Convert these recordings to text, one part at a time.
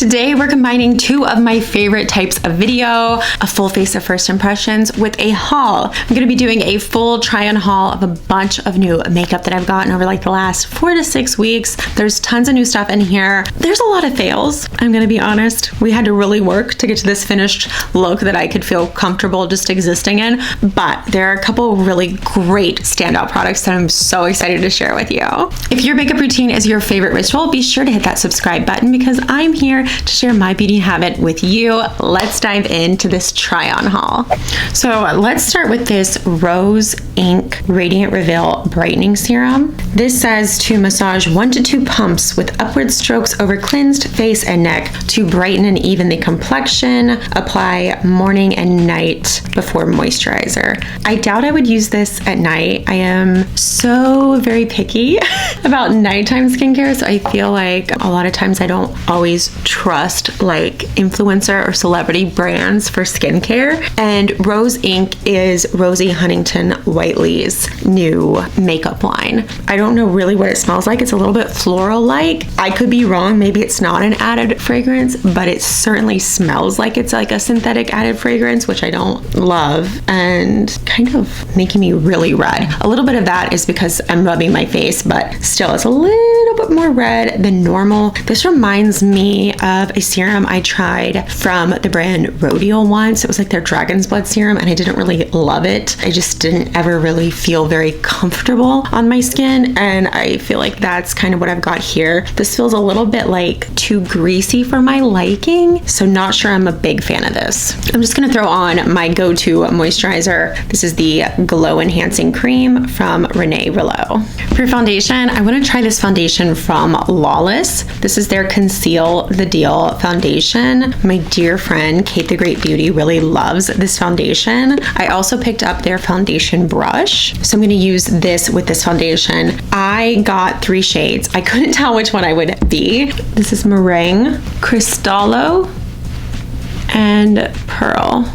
Today we're combining two of my favorite types of video, a full face of first impressions with a haul. I'm going to be doing a full try on haul of a bunch of new makeup that I've gotten over like the last 4 to 6 weeks. There's tons of new stuff in here. There's a lot of fails, I'm going to be honest. We had to really work to get to this finished look that I could feel comfortable just existing in, but there are a couple really great standout products that I'm so excited to share with you. If your makeup routine is your favorite ritual, be sure to hit that subscribe button because I'm here to share my beauty habit with you. Let's dive into this try on haul. So let's start with this Rose Ink Radiant Reveal Brightening Serum. This says to massage 1 to 2 pumps with upward strokes over cleansed face and neck to brighten and even the complexion. Apply morning and night before moisturizer. I doubt I would use this at night. I am so very picky about nighttime skincare, so I feel like a lot of times I don't always trust like influencer or celebrity brands for skincare. And Rose Ink is Rosie Huntington Whiteley's new makeup line. I don't know really what it smells like. It's a little bit floral-like. I could be wrong. Maybe it's not an added fragrance, but it certainly smells like it's like a synthetic added fragrance, which I don't love, and kind of making me really red. A little bit of that is because I'm rubbing my face, but still it's a little bit more red than normal. This reminds me of a serum I tried from the brand Rodeo once. It was like their Dragon's Blood serum, and I didn't really love it. I just didn't ever really feel very comfortable on my skin, and I feel like that's kind of what I've got here. This feels a little bit like too greasy for my liking, so not sure I'm a big fan of this. I'm just gonna throw on my go-to moisturizer. This is the Glow Enhancing Cream from Renee Rouleau. For foundation, I want to try this foundation from Lawless. This is their Conceal the Deal foundation. My dear friend Kate the Great Beauty really loves this foundation. I also picked up their foundation brush, so I'm going to use this with this foundation. I got 3 shades. I couldn't tell which one I would be. This is Meringue, Cristallo, and Pearl.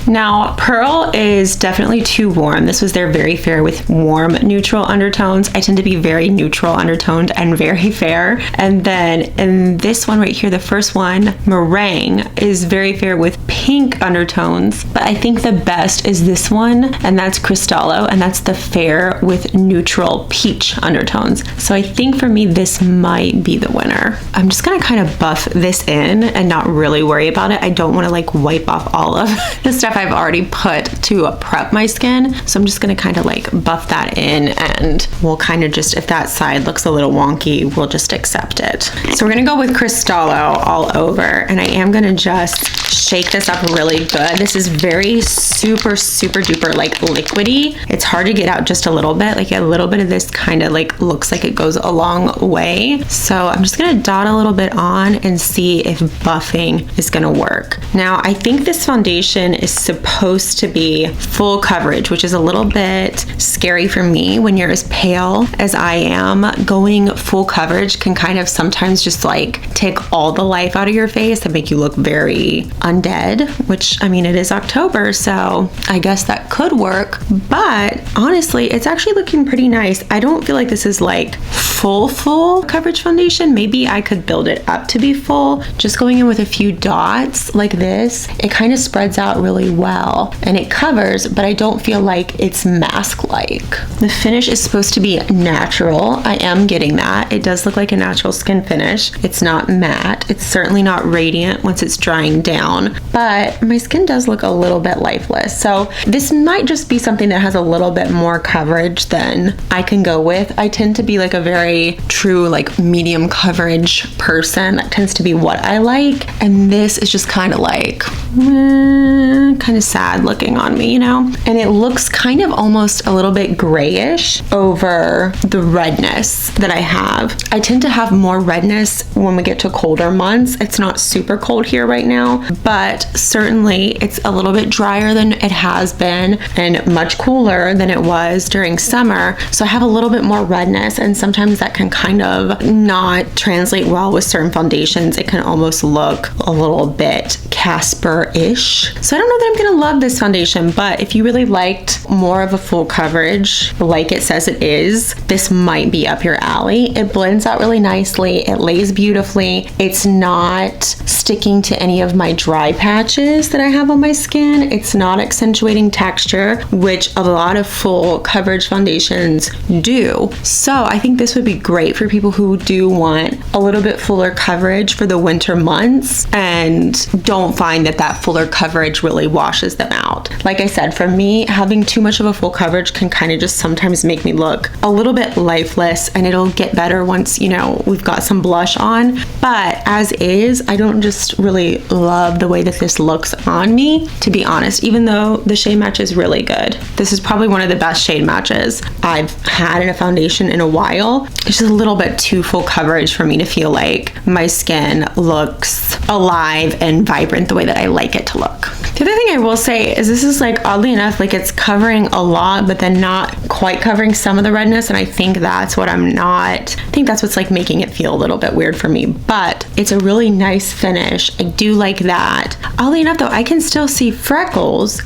Now, Pearl is definitely too warm. This was their Very Fair with warm neutral undertones. I tend to be very neutral undertoned and very fair. And then in this one right here, the first one, Meringue, is Very Fair with pink undertones. But I think the best is this one, and that's Cristallo, and that's the fair with neutral peach undertones. So I think for me, this might be the winner. I'm just gonna kind of buff this in and not really worry about it. I don't wanna like wipe off all of the stuff I've already put to prep my skin, so I'm just gonna kind of like buff that in, and we'll kind of just, if that side looks a little wonky, we'll just accept it. So we're gonna go with Cristallo all over, and I am gonna just shake this up really good. This is very super duper like liquidy. It's hard to get out just a little bit. Like a little bit of this kind of like looks like it goes a long way. So I'm just gonna dot a little bit on and see if buffing is gonna work. Now I think this foundation is supposed to be full coverage, which is a little bit scary for me when you're as pale as I am. Going full coverage can kind of sometimes just like take all the life out of your face and make you look very undead, which I mean, it is October, so I guess that could work, but honestly, it's actually looking pretty nice. I don't feel like this is like full coverage foundation. Maybe I could build it up to be full. Just going in with a few dots like this, it kind of spreads out really well and it covers, but I don't feel like it's mask-like. The finish is supposed to be natural. I am getting that. It does look like a natural skin finish. It's not matte. It's certainly not radiant once it's drying down, but my skin does look a little bit lifeless. So this might just be something that has a little bit more coverage than I can go with. I tend to be like a very true like medium coverage person. That tends to be what I like, and this is just kind of like kind of sad looking on me, you know? And it looks kind of almost a little bit grayish over the redness that I have. I tend to have more redness when we get to colder months. It's not super cold here right now, but certainly it's a little bit drier than it has been and much cooler than it was during summer. So I have a little bit more redness, and sometimes that can kind of not translate well with certain foundations. It can almost look a little bit Casper-ish. So I don't know that I'm gonna love this foundation, but if you really liked more of a full coverage, like it says it is, this might be up your alley. It blends out really nicely. It lays beautifully. It's not sticking to any of my dry patches that I have on my skin. It's not accentuating texture, which a lot of full coverage foundations do. So I think this would be great for people who do want a little bit fuller coverage for the winter months and don't find that that fuller coverage really washes them out. Like I said, for me, having too much of a full coverage can kind of just sometimes make me look a little bit lifeless, and it'll get better once, you know, we've got some blush on. But as is, I don't just really love the way that this looks on me, to be honest, even though the shade match is really good. This is probably one of the best shade matches I've had in a foundation in a while. It's just a little bit too full coverage for me to feel like my skin looks alive and vibrant the way that I like it to look. The other thing I will say is this is like, oddly enough, like it's covering a lot, but then not quite covering some of the redness. And I think that's what I think that's what's like making it feel a little bit weird for me, but it's a really nice finish. I do like that. Oddly enough though, I can still see freckles.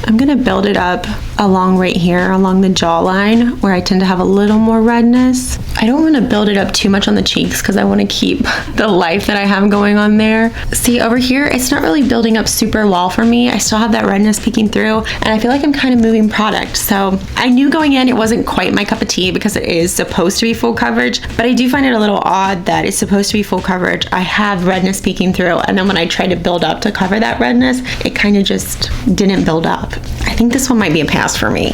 I'm gonna build it up along right here, along the jawline, where I tend to have a little more redness. I don't wanna build it up too much on the cheeks because I wanna keep the life that I have going on there. See, over here, it's not really building up super well for me. I still have that redness peeking through, and I feel like I'm kind of moving product. So I knew going in it wasn't quite my cup of tea because it is supposed to be full coverage, but I do find it a little odd that it's supposed to be full coverage. I have redness peeking through, and then when I try to build up to cover that redness, it kind of just didn't build up. I think this one might be a pass for me.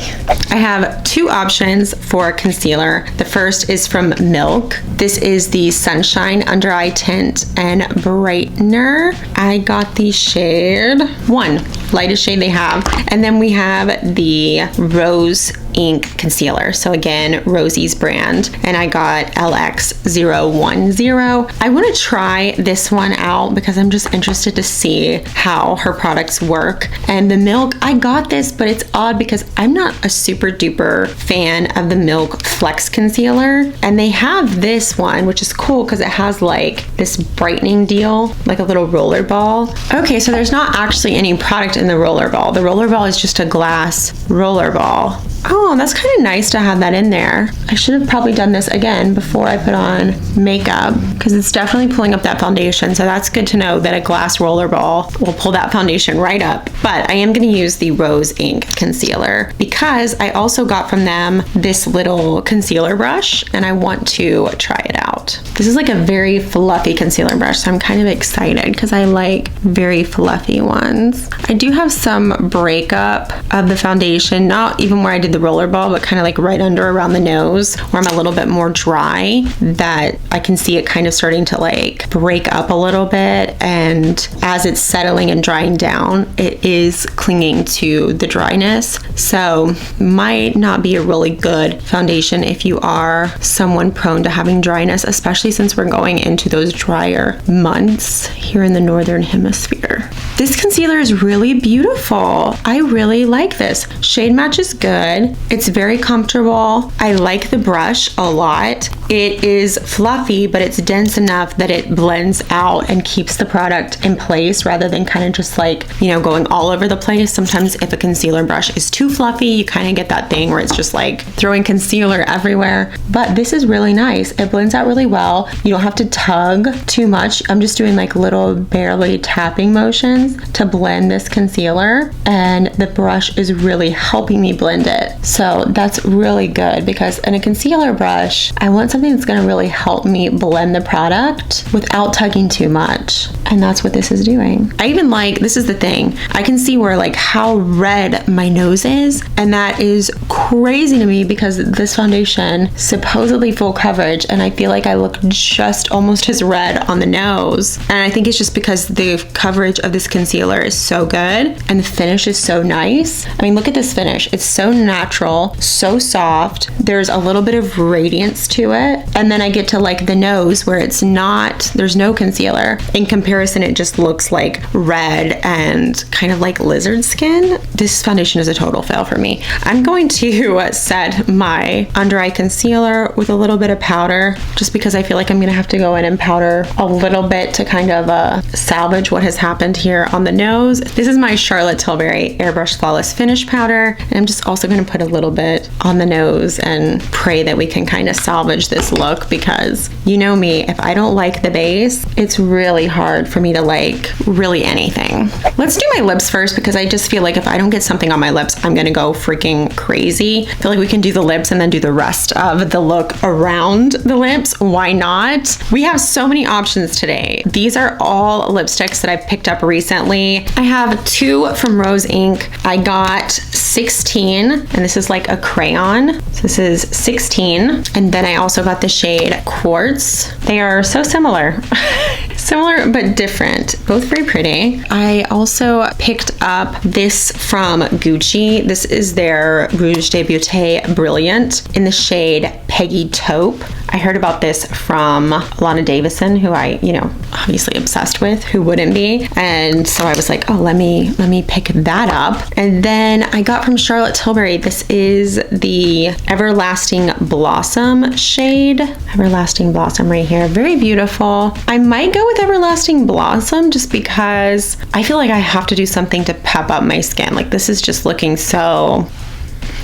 I have two options for concealer. The first is from Milk. This is the Sunshine Under Eye Tint and Brightener. I got the shade 1, lightest shade they have. And then we have the Rose Ink concealer. So again, Rosie's brand, and I got LX010. I want to try this one out because I'm just interested to see how her products work. And the Milk, I got this, but it's odd because I'm not a super duper fan of the Milk Flex concealer, and they have this one, which is cool because it has like this brightening deal, like a little roller ball. Okay, so there's not actually any product in the roller ball. The roller ball is just a glass roller ball. Oh, that's kind of nice to have that in there. I should have probably done this again before I put on makeup because it's definitely pulling up that foundation. So that's good to know that a glass roller ball will pull that foundation right up. But I am going to use the Rose Ink concealer because I also got from them this little concealer brush and I want to try it out. This is like a very fluffy concealer brush, so I'm kind of excited because I like very fluffy ones. I do have some breakup of the foundation, not even where I did the roller ball, but kind of like right under around the nose where I'm a little bit more dry, that I can see it kind of starting to like break up a little bit, and as it's settling and drying down, it is clinging to the dryness. So might not be a really good foundation if you are someone prone to having dryness, especially since we're going into those drier months here in the northern hemisphere. This concealer is really beautiful. I really like this. Shade match is good. It's very comfortable. I like the brush a lot. It is fluffy, but it's dense enough that it blends out and keeps the product in place rather than kind of just like, you know, going all over the place. Sometimes if a concealer brush is too fluffy, you kind of get that thing where it's just like throwing concealer everywhere. But this is really nice. It blends out really well. You don't have to tug too much. I'm just doing like little barely tapping motions to blend this concealer, and the brush is really helping me blend it. So that's really good because in a concealer brush, I want something that's going to really help me blend the product without tugging too much. And that's what this is doing. I even like, this is the thing, I can see where like how red my nose is, and that is crazy to me because this foundation supposedly full coverage, and I feel like I look just almost as red on the nose. And I think it's just because the coverage of this concealer is so good and the finish is so nice. I mean, look at this finish. It's so natural, so soft. There's a little bit of radiance to it. And then I get to like the nose where it's not, there's no concealer in comparison comparison, it just looks like red and kind of like lizard skin. This foundation is a total fail for me. I'm going to set my under eye concealer with a little bit of powder, just because I feel like I'm gonna have to go in and powder a little bit to kind of salvage what has happened here on the nose. This is my Charlotte Tilbury Airbrush Flawless Finish powder, and I'm just also gonna put a little bit on the nose and pray that we can kind of salvage this look, because you know me, if I don't like the base, it's really hard for me to like really anything. Let's do my lips first, because I just feel like if I don't get something on my lips, I'm gonna go freaking crazy. I feel like we can do the lips and then do the rest of the look around the lips. Why not? We have so many options today. These are all lipsticks that I've picked up recently. I have 2 from Rose Inc. I got 16, and this is like a crayon. So this is 16. And then I also got the shade Quartz. They are so similar. Similar but different. Both very pretty. I also picked up this from Gucci. This is their Rouge de Beauté Brilliant in the shade Peggy Taupe. I heard about this from Alana Davison, who I, obviously obsessed with. Who wouldn't be? And so I was like, oh, let me pick that up. And then I got from Charlotte Tilbury, this is the Everlasting Blossom shade. Everlasting Blossom right here. Very beautiful. I might go with Everlasting Blossom just because I feel like I have to do something to pep up my skin. Like, this is just looking so...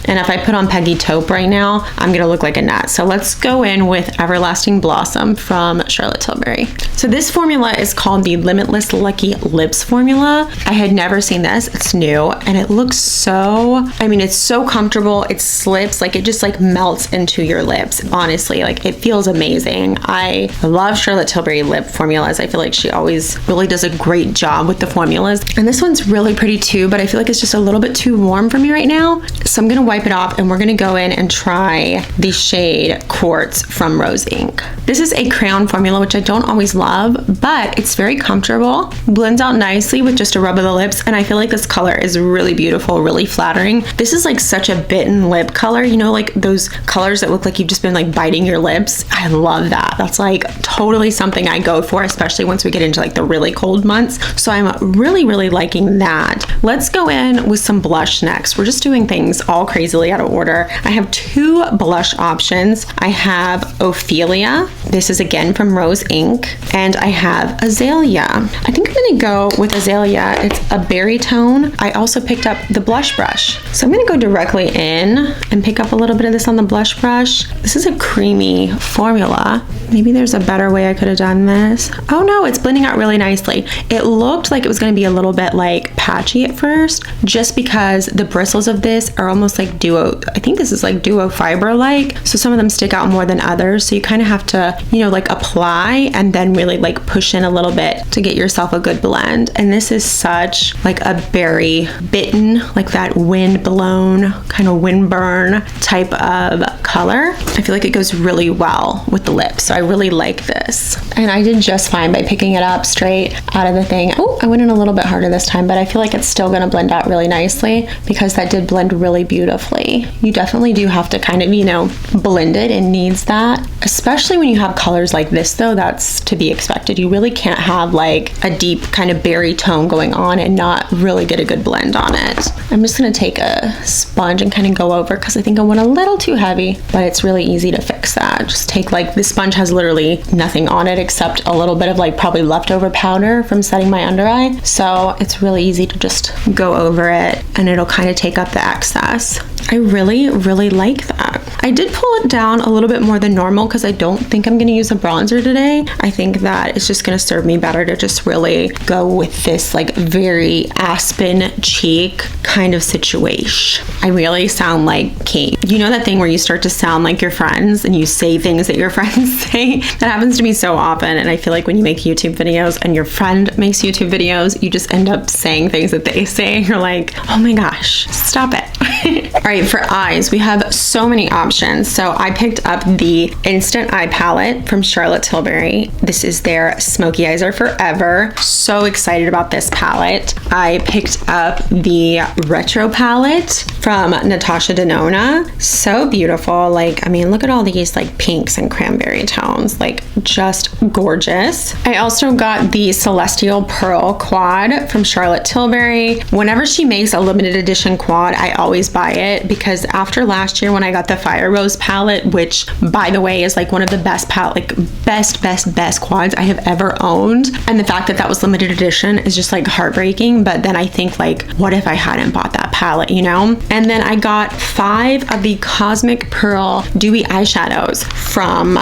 And if I put on Peggy Taupe right now, I'm gonna look like a nut. So let's go in with Everlasting Blossom from Charlotte Tilbury. So this formula is called the Limitless Lucky Lips formula. I had never seen this, it's new, and it looks so, it's so comfortable. It slips, like it just like melts into your lips. Honestly, like it feels amazing. I love Charlotte Tilbury lip formulas. I feel like she always really does a great job with the formulas. And this one's really pretty too, but I feel like it's just a little bit too warm for me right now. So I'm gonna wipe it off, and we're gonna go in and try the shade Quartz from Rose Inc. This is a crayon formula, which I don't always love, but it's very comfortable, blends out nicely with just a rub of the lips, and I feel like this color is really beautiful, really flattering. This is like such a bitten lip color, like those colors that look like you've just been like biting your lips. I love that. That's like totally something I go for, especially once we get into like the really cold months. So I'm really, really liking that. Let's go in with some blush next. We're just doing things all crazily out of order. I have 2 blush options. I have Ophelia. This is again from Rose Inc. And I have Azalea. I think I'm gonna go with Azalea. It's a berry tone. I also picked up the blush brush. So I'm gonna go directly in and pick up a little bit of this on the blush brush. This is a creamy formula. Maybe there's a better way I could have done this. Oh no, it's blending out really nicely. It looked like it was gonna be a little bit like patchy at first, just because the bristles of this are almost like duo. I think this is like duo fiber like. So some of them stick out more than others. So you kind of have to, like apply and then really like push in a little bit to get yourself a good blend. And this is such like a berry bitten, like that wind blown kind of windburn type of color. I feel like it goes really well with the lips. So I really like this. And I did just fine by picking it up straight out of the thing. Oh, I went in a little bit harder this time, but I feel like it's still gonna blend out really nicely because that did blend really beautifully. You definitely do have to kind of, blend it. It needs that. Especially when you have colors like this though, that's to be expected. You really can't have like a deep kind of berry tone going on and not really get a good blend on it. I'm just gonna take a sponge and kind of go over because I think I went a little too heavy, but it's really easy to fix that. Just take like, this sponge has literally nothing on it except a little bit of like probably leftover powder from setting my under eye. So it's really easy to just go over it and it'll kind of take up the excess. I really, really like that. I did pull it down a little bit more than normal because I don't think I'm gonna use a bronzer today. I think that it's just gonna serve me better to just really go with this like very aspen cheek kind of situation. I really sound like Kate. You know that thing where you start to sound like your friends and you say things that your friends say? That happens to me so often, and I feel like when you make YouTube videos and your friend makes YouTube videos, you just end up saying things that they say and you're like, oh my gosh, stop it. All right, for eyes, we have so many options. So I picked up the Instant Eye Palette from Charlotte Tilbury. This is their Smoky Eyes Are Forever. So excited about this palette. I picked up the Retro palette from Natasha Denona. So beautiful. Like, I mean, look at all these like pinks and cranberry tones, like just gorgeous. I also got the Celestial Pearl quad from Charlotte Tilbury. Whenever she makes a limited edition quad, I always buy it, because after last year when I got the Fire Rose palette, which by the way is like one of the best best quads I have ever owned, and the fact that that was limited edition is just like heartbreaking. But then I think, like, what if I hadn't bought that palette, you know? And then I got 5 of the Cosmic Pearl Dewy eyeshadows from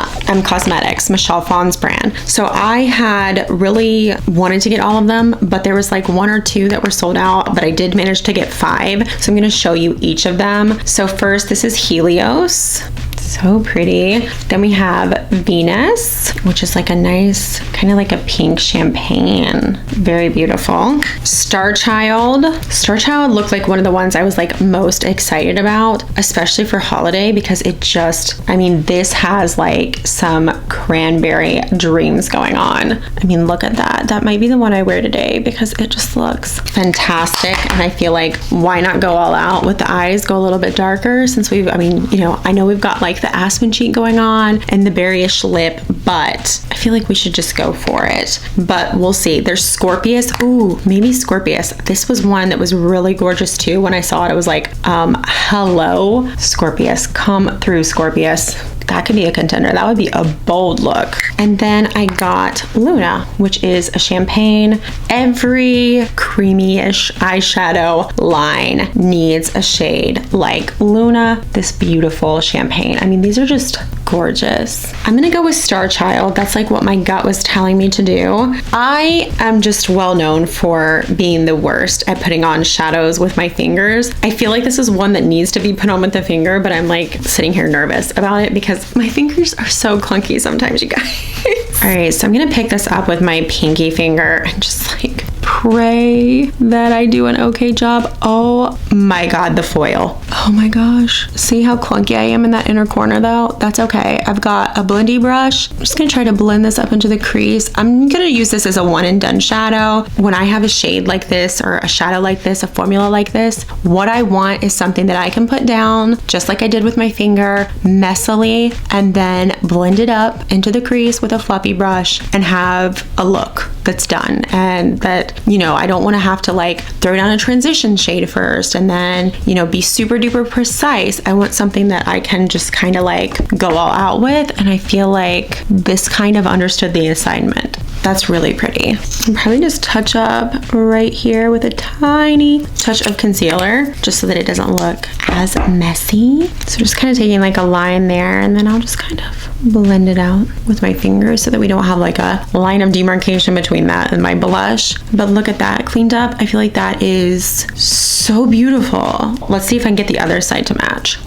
Cosmetics, Michelle Phan's brand. So I had really wanted to get all of them, but there was like 1 or 2 that were sold out, but I did manage to get 5. So I'm going to show you each of them. So first, this is Helios. So pretty. Then we have Venus, which is like a nice, kind of like a pink champagne. Very beautiful. Star Child. Star Child looked like one of the ones I was like most excited about, especially for holiday, because it just, I mean, this has like some cranberry dreams going on. I mean, look at that. That might be the one I wear today because it just looks fantastic. And I feel like, why not go all out with the eyes, go a little bit darker, since we've, I mean, you know, I know we've got like the aspen cheek going on and the berryish lip, but I feel like we should just go for it. But we'll see. There's Scorpius. Ooh, maybe Scorpius. This was one that was really gorgeous too. When I saw it, I was like, hello, Scorpius. Come through, Scorpius. That could be a contender. That would be a bold look. And then I got Luna, which is a champagne. Every creamy-ish eyeshadow line needs a shade like Luna, this beautiful champagne. I mean, these are just gorgeous. I'm gonna go with Star Child. That's like what my gut was telling me to do. I am just well known for being the worst at putting on shadows with my fingers. I feel like this is one that needs to be put on with the finger, but I'm like sitting here nervous about it because my fingers are so clunky sometimes, you guys. All right, so I'm gonna pick this up with my pinky finger and just like pray that I do an okay job. Oh my God, the foil. Oh my gosh. See how clunky I am in that inner corner though? That's okay. I've got a blendy brush. I'm just gonna try to blend this up into the crease. I'm gonna use this as a one and done shadow. When I have a shade like this or a shadow like this, a formula like this, what I want is something that I can put down just like I did with my finger, messily, and then blend it up into the crease with a fluffy brush and have a look that's done. And that, you know, I don't want to have to like throw down a transition shade first and then, you know, be super duper precise. I want something that I can just kind of like go all out with. And I feel like this kind of understood the assignment. That's really pretty. I'll probably just touch up right here with a tiny touch of concealer just so that it doesn't look as messy. So just kind of taking like a line there, and then I'll just kind of blend it out with my fingers so that we don't have like a line of demarcation between that and my blush. But look at that, cleaned up. I feel like that is so beautiful. Let's see if I can get the other side to match.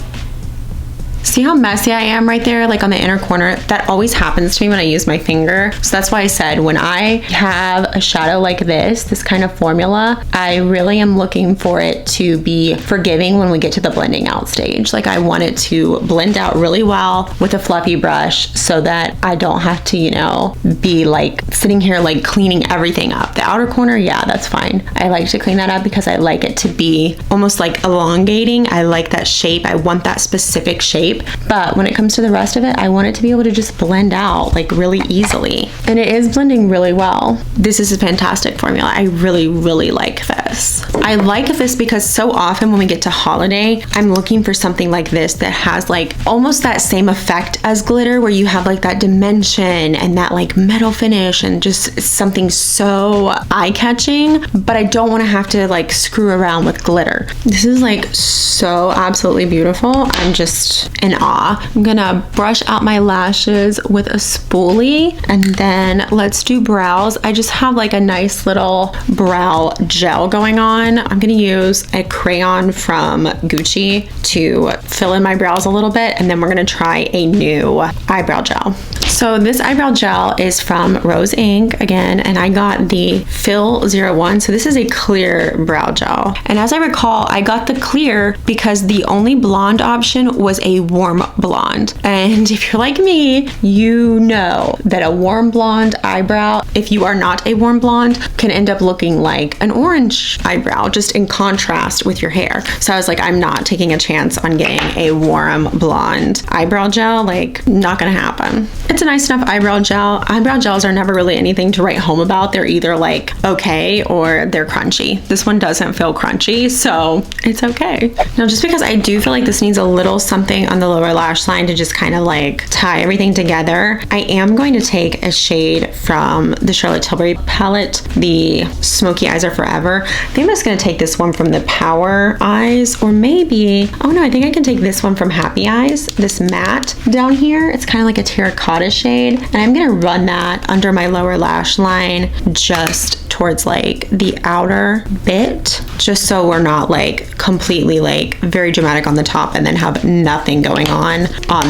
See how messy I am right there, like on the inner corner? That always happens to me when I use my finger. So that's why I said when I have a shadow like this kind of formula, I really am looking for it to be forgiving when we get to the blending out stage. Like I want it to blend out really well with a fluffy brush so that I don't have to, you know, be like sitting here like cleaning everything up. The outer corner, yeah, that's fine. I like to clean that up because I like it to be almost like elongating. I like that shape. I want that specific shape. But when it comes to the rest of it, I want it to be able to just blend out like really easily. And it is blending really well. This is a fantastic formula. I really, really like this. I like this because so often when we get to holiday, I'm looking for something like this that has like almost that same effect as glitter, where you have like that dimension and that like metal finish and just something so eye-catching, but I don't want to have to like screw around with glitter. This is like so absolutely beautiful. I'm just in awe. I'm gonna brush out my lashes with a spoolie, and then let's do brows. I just have like a nice little brow gel going on. I'm gonna use a crayon from Gucci to fill in my brows a little bit, and then we're gonna try a new eyebrow gel. So this eyebrow gel is from Rose Inc. again, and I got the Fill 01. So this is a clear brow gel. And as I recall, I got the clear because the only blonde option was a warm blonde. And if you're like me, you know that a warm blonde eyebrow, if you are not a warm blonde, can end up looking like an orange eyebrow, just in contrast with your hair. So I was like, I'm not taking a chance on getting a warm blonde eyebrow gel. Like, not gonna happen. It's a nice enough eyebrow gel. Eyebrow gels are never really anything to write home about. They're either like okay or they're crunchy. This one doesn't feel crunchy, so it's okay. Now, just because I do feel like this needs a little something on the lower lash line to just kind of like tie everything together, I am going to take a shade from the Charlotte Tilbury palette, the Smoky Eyes Are Forever. I think I'm just gonna take this one from the Power Eyes, or maybe, oh no, I think I can take this one from Happy Eyes, this matte down here. It's kind of like a terracotta shade, and I'm gonna run that under my lower lash line just towards like the outer bit, just so we're not like completely like very dramatic on the top and then have nothing going on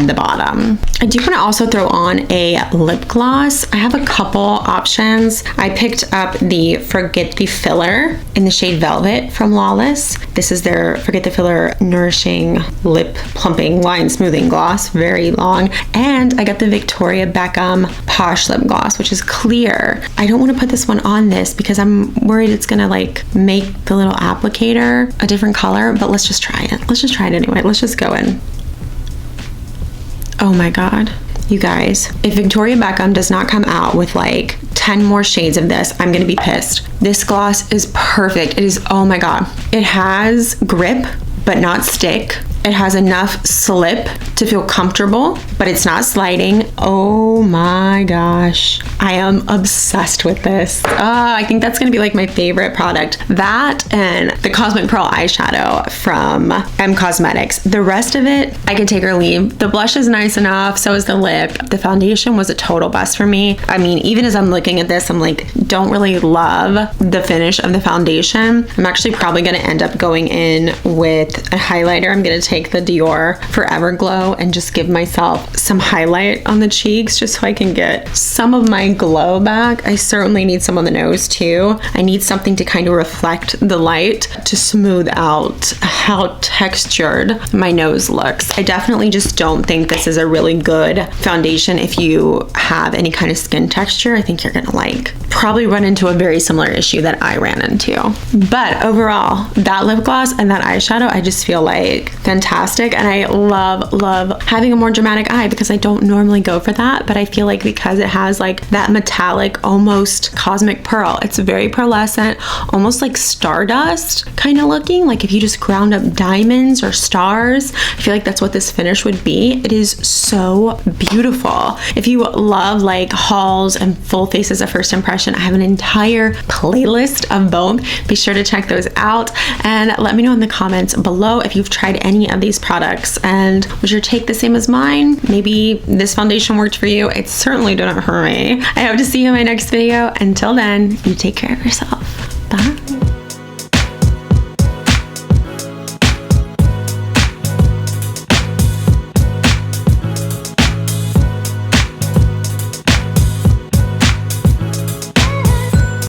the bottom. I do want to also throw on a lip gloss. I have a couple options. I picked up the Forget the Filler in the shade Velvet from Lawless. This is their Forget the Filler Nourishing Lip Plumping Line Smoothing Gloss, very long. And I got the Victoria Beckham Posh Lip Gloss, which is clear. I don't want to put this one on this because I'm worried it's gonna like make the little applicator a different color, but let's just try it. Let's just try it anyway. Let's just go in. Oh my God. You guys, if Victoria Beckham does not come out with like 10 more shades of this, I'm gonna be pissed. This gloss is perfect. It is, oh my God. It has grip, but not stick. It has enough slip to feel comfortable, but it's not sliding. Oh my gosh. I am obsessed with this. I think that's gonna be like my favorite product. That and the Cosmic Pearl eyeshadow from M Cosmetics. The rest of it, I can take or leave. The blush is nice enough, so is the lip. The foundation was a total bust for me. I mean, even as I'm looking at this, I'm like, don't really love the finish of the foundation. I'm actually probably gonna end up going in with a highlighter. I'm gonna take the Dior Forever Glow and just give myself some highlight on the cheeks just so I can get some of my glow back. I certainly need some on the nose too. I need something to kind of reflect the light to smooth out how textured my nose looks. I definitely just don't think this is a really good foundation if you have any kind of skin texture. I think you're gonna like probably run into a very similar issue that I ran into. But overall, that lip gloss and that eyeshadow, I just feel like fantastic. And I love having a more dramatic eye because I don't normally go for that, but I feel like because it has like that metallic, almost cosmic pearl, it's very pearlescent, almost like stardust kind of looking, like if you just ground up diamonds or stars. I feel like that's what this finish would be. It is so beautiful. If you love like hauls and full faces of first impression, I have an entire playlist of both. Be sure to check those out and let me know in the comments below if you've tried any of these products and was your take the same as mine. Maybe this foundation worked for you. It certainly didn't hurt me. I hope to see you in my next video. Until then, you take care of yourself. Bye.